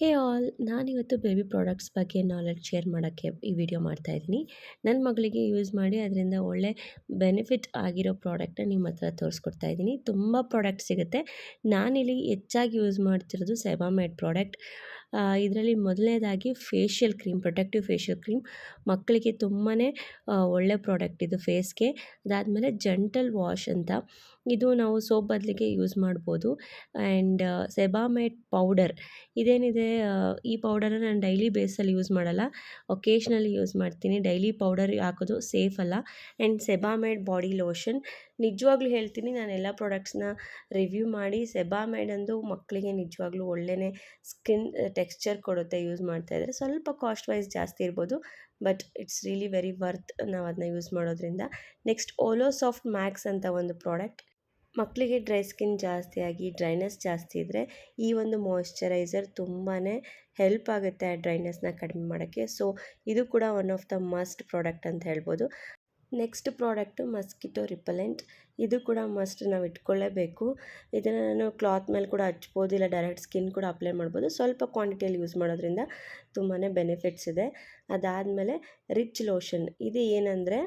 ಹೇ all ನಾನಿವತ್ತು baby products ಬಗ್ಗೆ knowledge share ಮಾಡೋಕ್ಕೆ ಈ ವಿಡಿಯೋ ಮಾಡ್ತಾಯಿದ್ದೀನಿ. ನನ್ನ ಮಗಳಿಗೆ ಯೂಸ್ ಮಾಡಿ ಅದರಿಂದ ಒಳ್ಳೆ ಬೆನಿಫಿಟ್ ಆಗಿರೋ ಪ್ರಾಡಕ್ಟನ್ನ ನಿಮ್ಮ ಹತ್ರ ತೋರಿಸ್ಕೊಡ್ತಾ ಇದ್ದೀನಿ. ತುಂಬ ಪ್ರಾಡಕ್ಟ್ ಸಿಗುತ್ತೆ. ನಾನಿಲ್ಲಿ ಹೆಚ್ಚಾಗಿ ಯೂಸ್ ಮಾಡ್ತಿರೋದು ಸೆಬಾಮೆಡ್ ಪ್ರಾಡಕ್ಟ್. ಇದರಲ್ಲಿ ಮೊದಲನೇದಾಗಿ facial cream, protective facial cream ಮಕ್ಕಳಿಗೆ ತುಂಬಾ ಒಳ್ಳೆ ಪ್ರಾಡಕ್ಟ್ ಇದು ಫೇಸ್ಗೆ. ಅದಾದಮೇಲೆ ಜೆಂಟಲ್ ವಾಶ್ ಅಂತ, ಇದು ನಾವು ಸೋಪ್ ಬದಲಿಗೆ ಯೂಸ್ ಮಾಡ್ಬೋದು. ಆ್ಯಂಡ್ ಸೆಬಾಮೆಡ್ ಪೌಡರ್ ಇದೇನಿದೆ, ಈ ಪೌಡರನ್ನ ನಾನು ಡೈಲಿ ಬೇಸಲ್ಲಿ ಯೂಸ್ ಮಾಡಲ್ಲ, ಒಕೇಶ್ನಲಿ ಯೂಸ್ ಮಾಡ್ತೀನಿ. ಡೈಲಿ ಪೌಡರ್ ಹಾಕೋದು ಸೇಫ್ ಅಲ್ಲ. ಆ್ಯಂಡ್ ಸೆಬಾಮೆಡ್ ಬಾಡಿ ಲೋಷನ್, ನಿಜವಾಗ್ಲೂ ಹೇಳ್ತೀನಿ, ನಾನು ಎಲ್ಲ ಪ್ರಾಡಕ್ಟ್ಸ್ನ ರಿವ್ಯೂ ಮಾಡಿ ಸೆಬಾಮೆಡ್ ಅಂದು ಮಕ್ಕಳಿಗೆ ನಿಜವಾಗ್ಲೂ ಒಳ್ಳೆಯೇ ಸ್ಕಿನ್ ಟೆಕ್ಸ್ಚರ್ ಕೊಡುತ್ತೆ ಯೂಸ್ ಮಾಡ್ತಾಯಿದ್ರೆ. ಸ್ವಲ್ಪ ಕಾಸ್ಟ್ ವೈಸ್ ಜಾಸ್ತಿ ಇರ್ಬೋದು, but it's really very worth ನಾವು ಅದನ್ನ ಯೂಸ್ ಮಾಡೋದ್ರಿಂದ. ನೆಕ್ಸ್ಟ್ ಓಲೋ ಸಾಫ್ಟ್ ಮ್ಯಾಕ್ಸ್ ಅಂತ ಒಂದು ಪ್ರಾಡಕ್ಟ್. ಮಕ್ಕಳಿಗೆ ಡ್ರೈ ಸ್ಕಿನ್ ಜಾಸ್ತಿ ಆಗಿ ಡ್ರೈನೆಸ್ ಜಾಸ್ತಿ ಇದ್ದರೆ ಈ ಒಂದು ಮಾಯ್ಶ್ಚರೈಸರ್ ತುಂಬಾ ಹೆಲ್ಪ್ ಆಗುತ್ತೆ ಆ ಡ್ರೈನೆಸ್ನ ಕಡಿಮೆ ಮಾಡೋಕ್ಕೆ. ಸೊ ಇದು ಕೂಡ one of the must product ಅಂತ ಹೇಳ್ಬೋದು. Next product mosquito repellent. ಇದು ಕೂಡ ಮಸ್ಟ್, ನಾವು ಇಟ್ಕೊಳ್ಳೇಬೇಕು. ಇದನ್ನು ನಾನು ಕ್ಲಾತ್ ಮೇಲೆ ಕೂಡ ಹಚ್ಬೋದು, ಇಲ್ಲ ಡೈರೆಕ್ಟ್ ಸ್ಕಿನ್ ಕೂಡ ಅಪ್ಲೈ ಮಾಡ್ಬೋದು. ಸ್ವಲ್ಪ ಕ್ವಾಂಟಿಟಿಯಲ್ಲಿ ಯೂಸ್ ಮಾಡೋದ್ರಿಂದ ತುಂಬಾ ಬೆನಿಫಿಟ್ಸ್ ಇದೆ. ಅದಾದಮೇಲೆ ರಿಚ್ ಲೋಷನ್. ಇದು ಏನಂದರೆ,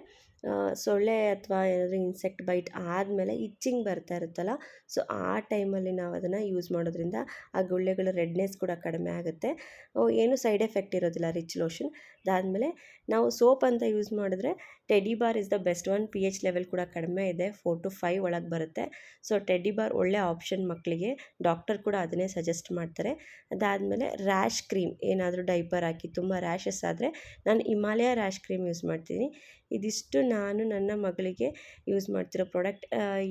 ಸೊಳ್ಳೆ ಅಥವಾ ಏನಾದರೂ ಇನ್ಸೆಕ್ಟ್ ಬೈಟ್ ಆದಮೇಲೆ ಇಚ್ಚಿಂಗ್ ಬರ್ತಾ ಇರುತ್ತಲ್ಲ, ಸೊ ಆ ಟೈಮಲ್ಲಿ ನಾವು ಅದನ್ನು ಯೂಸ್ ಮಾಡೋದ್ರಿಂದ ಆ ಗುಳ್ಳೆಗಳ ರೆಡ್ನೆಸ್ ಕೂಡ ಕಡಿಮೆ ಆಗುತ್ತೆ. ಏನು ಸೈಡ್ ಎಫೆಕ್ಟ್ ಇರೋದಿಲ್ಲ ರಿಚ್ ಲೋಷನ್. ಅದಾದಮೇಲೆ ನಾವು ಸೋಪ್ ಅಂತ ಯೂಸ್ ಮಾಡಿದ್ರೆ teddy bar is the best one. P H level ಕೂಡ ಕಡಿಮೆ ಇದೆ, 4 to 5 ಒಳಗೆ ಬರುತ್ತೆ. ಸೊ ಟೆಡಿ ಬಾರ್ ಒಳ್ಳೆ ಆಪ್ಷನ್ ಮಕ್ಕಳಿಗೆ, ಡಾಕ್ಟರ್ ಕೂಡ ಅದನ್ನೇ ಸಜೆಸ್ಟ್ ಮಾಡ್ತಾರೆ. ಅದಾದಮೇಲೆ ರ್ಯಾಶ್ ಕ್ರೀಮ್, ಏನಾದರೂ ಡೈಪರ್ ಹಾಕಿ ತುಂಬ ರ್ಯಾಷಸ್ ಆದರೆ ನಾನು ಹಿಮಾಲಯ ರ್ಯಾಶ್ ಕ್ರೀಮ್ ಯೂಸ್ ಮಾಡ್ತೀನಿ. ಇದಿಷ್ಟು ನಾನು ನನ್ನ ಮಗಳಿಗೆ ಯೂಸ್ ಮಾಡ್ತಿರೋ ಪ್ರಾಡಕ್ಟ್.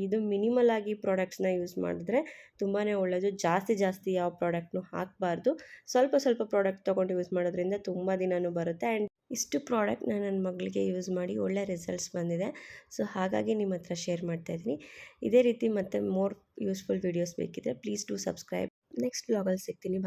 ಇದು ಮಿನಿಮಲ್ ಆಗಿ ಪ್ರಾಡಕ್ಟ್ಸ್ನ ಯೂಸ್ ಮಾಡಿದ್ರೆ ತುಂಬಾ ಒಳ್ಳೆಯದು. ಜಾಸ್ತಿ ಯಾವ ಪ್ರಾಡಕ್ಟ್ನು ಹಾಕಬಾರ್ದು. ಸ್ವಲ್ಪ ಪ್ರಾಡಕ್ಟ್ ತೊಗೊಂಡು ಯೂಸ್ ಮಾಡೋದ್ರಿಂದ ತುಂಬ ದಿನವೂ ಬರುತ್ತೆ. ಆ್ಯಂಡ್ ಇಷ್ಟು ಪ್ರಾಡಕ್ಟ್ ನಾನು ನನ್ನ ಮಗಳಿಗೆ ಯೂಸ್ ಮಾಡಿ ಒಳ್ಳೆ ರಿಸಲ್ಟ್ಸ್ ಬಂದಿದೆ. ಸೊ ಹಾಗಾಗಿ ನಿಮ್ಮ ಹತ್ರ ಶೇರ್ ಮಾಡ್ತಾಯಿದ್ದೀನಿ. ಇದೇ ರೀತಿ ಮತ್ತೆ ಮೋರ್ ಯೂಸ್ಫುಲ್ ವೀಡಿಯೋಸ್ ಬೇಕಿದ್ದರೆ ಪ್ಲೀಸ್ ಡೂ ಸಬ್ಸ್ಕ್ರೈಬ್. ನೆಕ್ಸ್ಟ್ ವ್ಲಾಗಲ್ಲಿ ಸಿಗ್ತೀನಿ.